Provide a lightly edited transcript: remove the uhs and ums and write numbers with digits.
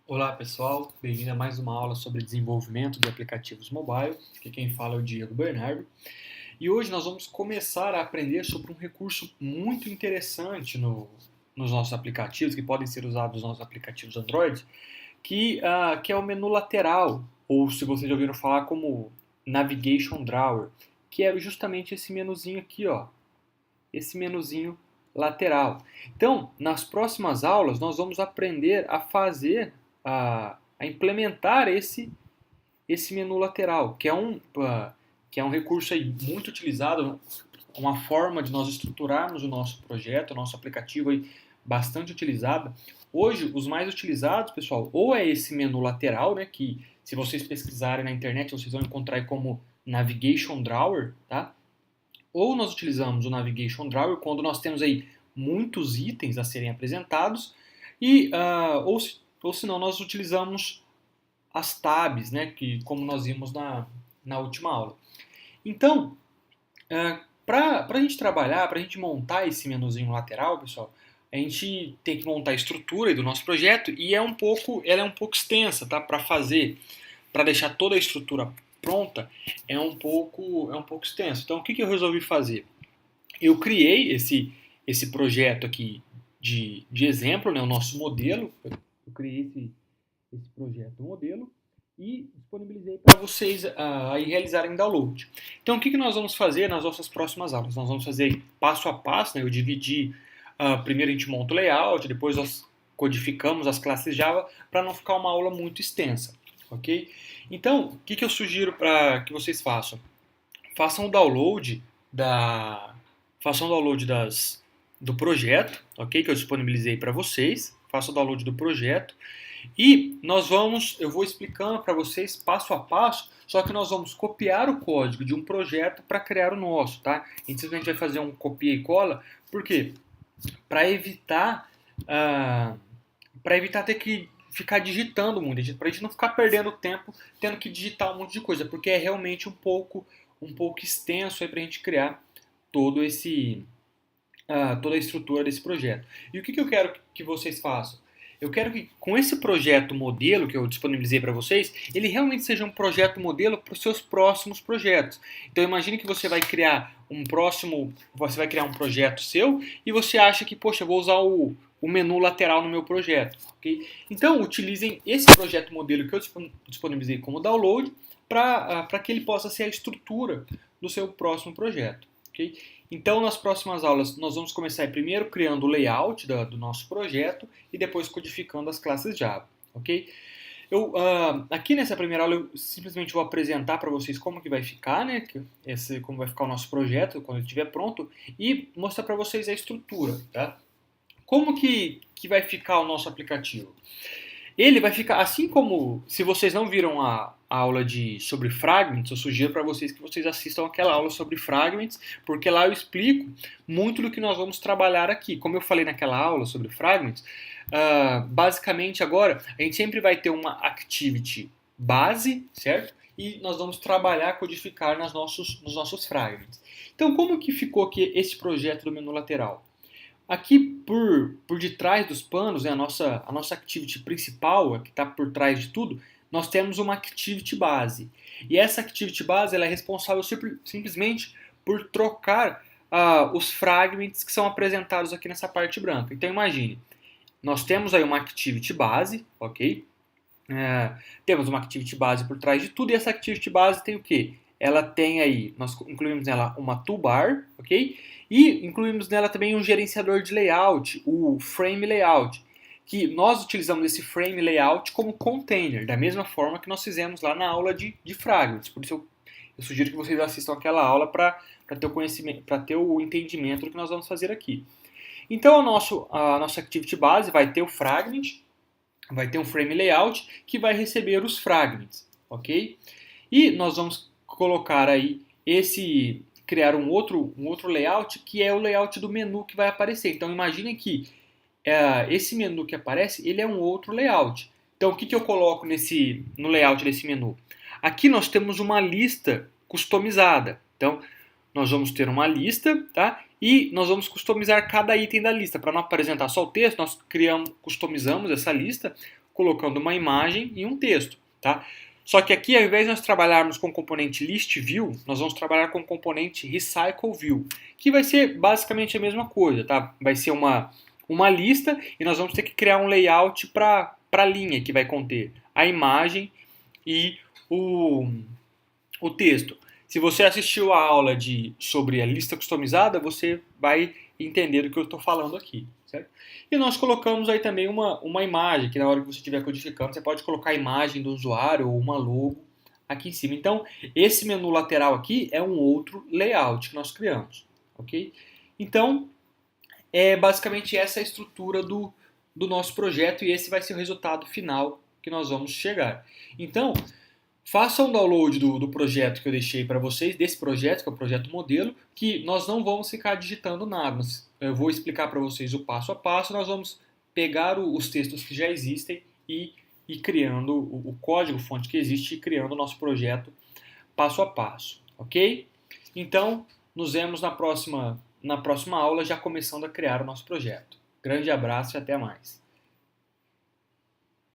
Olá pessoal, bem-vindo a mais uma aula sobre desenvolvimento de aplicativos mobile. Aqui quem fala é o Diego Bernardo. E hoje nós vamos começar a aprender sobre um recurso muito interessante nos nossos aplicativos, que podem ser usados nos nossos aplicativos Android, que é o menu lateral, ou se vocês já ouviram falar como Navigation Drawer, que é justamente esse menuzinho aqui, ó, esse menuzinho lateral. Então, nas próximas aulas, nós vamos aprender a fazer, a implementar esse menu lateral, que é um recurso aí muito utilizado, uma forma de nós estruturarmos o nosso projeto, o nosso aplicativo aí bastante utilizada. Hoje, os mais utilizados, pessoal, ou é esse menu lateral, né, que se vocês pesquisarem na internet, vocês vão encontrar como Navigation Drawer, tá? Ou nós utilizamos o Navigation Drawer quando nós temos aí muitos itens a serem apresentados, ou se não, nós utilizamos as tabs, né, que, como nós vimos na última aula. Então, para a gente trabalhar, para a gente montar esse menuzinho lateral, pessoal, a gente tem que montar a estrutura do nosso projeto e ela é um pouco extensa, tá? Para deixar toda a estrutura pronta, é um pouco extenso. Então, o que eu resolvi fazer? Eu criei esse projeto aqui de exemplo, né, o nosso modelo. Eu criei esse projeto modelo e disponibilizei para vocês aí realizarem download. Então, o que nós vamos fazer nas nossas próximas aulas? Nós vamos fazer passo a passo, né? Eu dividi, primeiro a gente monta o layout, depois nós codificamos as classes Java para não ficar uma aula muito extensa, ok? Então, o que eu sugiro para que vocês façam? Façam o download da, façam o download do projeto, ok? Que eu disponibilizei para vocês. Façam o download do projeto. E eu vou explicando para vocês passo a passo, só que nós vamos copiar o código de um projeto para criar o nosso, tá? A gente simplesmente vai fazer um copia e cola, por quê? Para evitar, para evitar ter que ficar digitando muito, para a gente não ficar perdendo tempo tendo que digitar um monte de coisa, porque é realmente um pouco extenso para a gente criar todo toda a estrutura desse projeto. E o que eu quero que vocês façam? Eu quero que com esse projeto modelo que eu disponibilizei para vocês, ele realmente seja um projeto modelo para os seus próximos projetos. Então imagine que você vai criar você vai criar um projeto seu e você acha que, poxa, eu vou usar o menu lateral no meu projeto, ok? Então utilizem esse projeto modelo que eu disponibilizei como download para que ele possa ser a estrutura do seu próximo projeto, ok? Então, nas próximas aulas, nós vamos começar primeiro criando o layout do nosso projeto e depois codificando as classes Java, ok? Aqui nessa primeira aula eu simplesmente vou apresentar para vocês como que vai ficar, né? Como vai ficar o nosso projeto quando ele estiver pronto e mostrar para vocês a estrutura, tá? Como que vai ficar o nosso aplicativo? Ele vai ficar, assim como, se vocês não viram a aula sobre Fragments, eu sugiro para vocês que vocês assistam aquela aula sobre Fragments, porque lá eu explico muito do que nós vamos trabalhar aqui. Como eu falei naquela aula sobre Fragments, basicamente agora a gente sempre vai ter uma activity base, certo? E nós vamos trabalhar, codificar nos nossos fragments. Então, como que ficou aqui esse projeto do menu lateral? Aqui por detrás dos panos, né, a nossa activity principal, a que está por trás de tudo, nós temos uma activity base. E essa activity base ela é responsável simplesmente por trocar os fragments que são apresentados aqui nessa parte branca. Então imagine, nós temos aí uma activity base, ok? Temos uma activity base por trás de tudo e essa activity base tem o quê? Ela tem aí, nós incluímos nela uma toolbar, ok? E incluímos nela também um gerenciador de layout, o frame layout, que nós utilizamos esse frame layout como container, da mesma forma que nós fizemos lá na aula de Fragments. Por isso eu sugiro que vocês assistam aquela aula para ter o conhecimento, para ter o entendimento do que nós vamos fazer aqui. Então a nossa activity base vai ter o fragment, vai ter um frame layout que vai receber os fragments, ok? E nós vamos colocar aí criar um outro layout que é o layout do menu que vai aparecer. Então imagine que esse menu que aparece, ele é um outro layout. Então o que eu coloco no layout desse menu? Aqui nós temos uma lista customizada. Então nós vamos ter uma lista, tá? E nós vamos customizar cada item da lista. Para não apresentar só o texto, nós customizamos essa lista colocando uma imagem e um texto, tá? Só que aqui, ao invés de nós trabalharmos com o componente ListView, nós vamos trabalhar com o componente RecycleView, que vai ser basicamente a mesma coisa, tá? Vai ser uma lista e nós vamos ter que criar um layout para a linha que vai conter a imagem e o texto. Se você assistiu a aula sobre a lista customizada, você vai entender do que eu estou falando aqui, certo? E nós colocamos aí também uma imagem, que na hora que você estiver codificando, você pode colocar a imagem do usuário ou uma logo aqui em cima. Então, esse menu lateral aqui é um outro layout que nós criamos, ok? Então, é basicamente essa a estrutura do nosso projeto e esse vai ser o resultado final que nós vamos chegar. Então, faça um download do projeto que eu deixei para vocês, desse projeto, que é o projeto modelo, que nós não vamos ficar digitando nada. Eu vou explicar para vocês o passo a passo, nós vamos pegar os textos que já existem e ir criando o código-fonte que existe e criando o nosso projeto passo a passo, ok? Então, nos vemos na próxima aula, já começando a criar o nosso projeto. Grande abraço e até mais.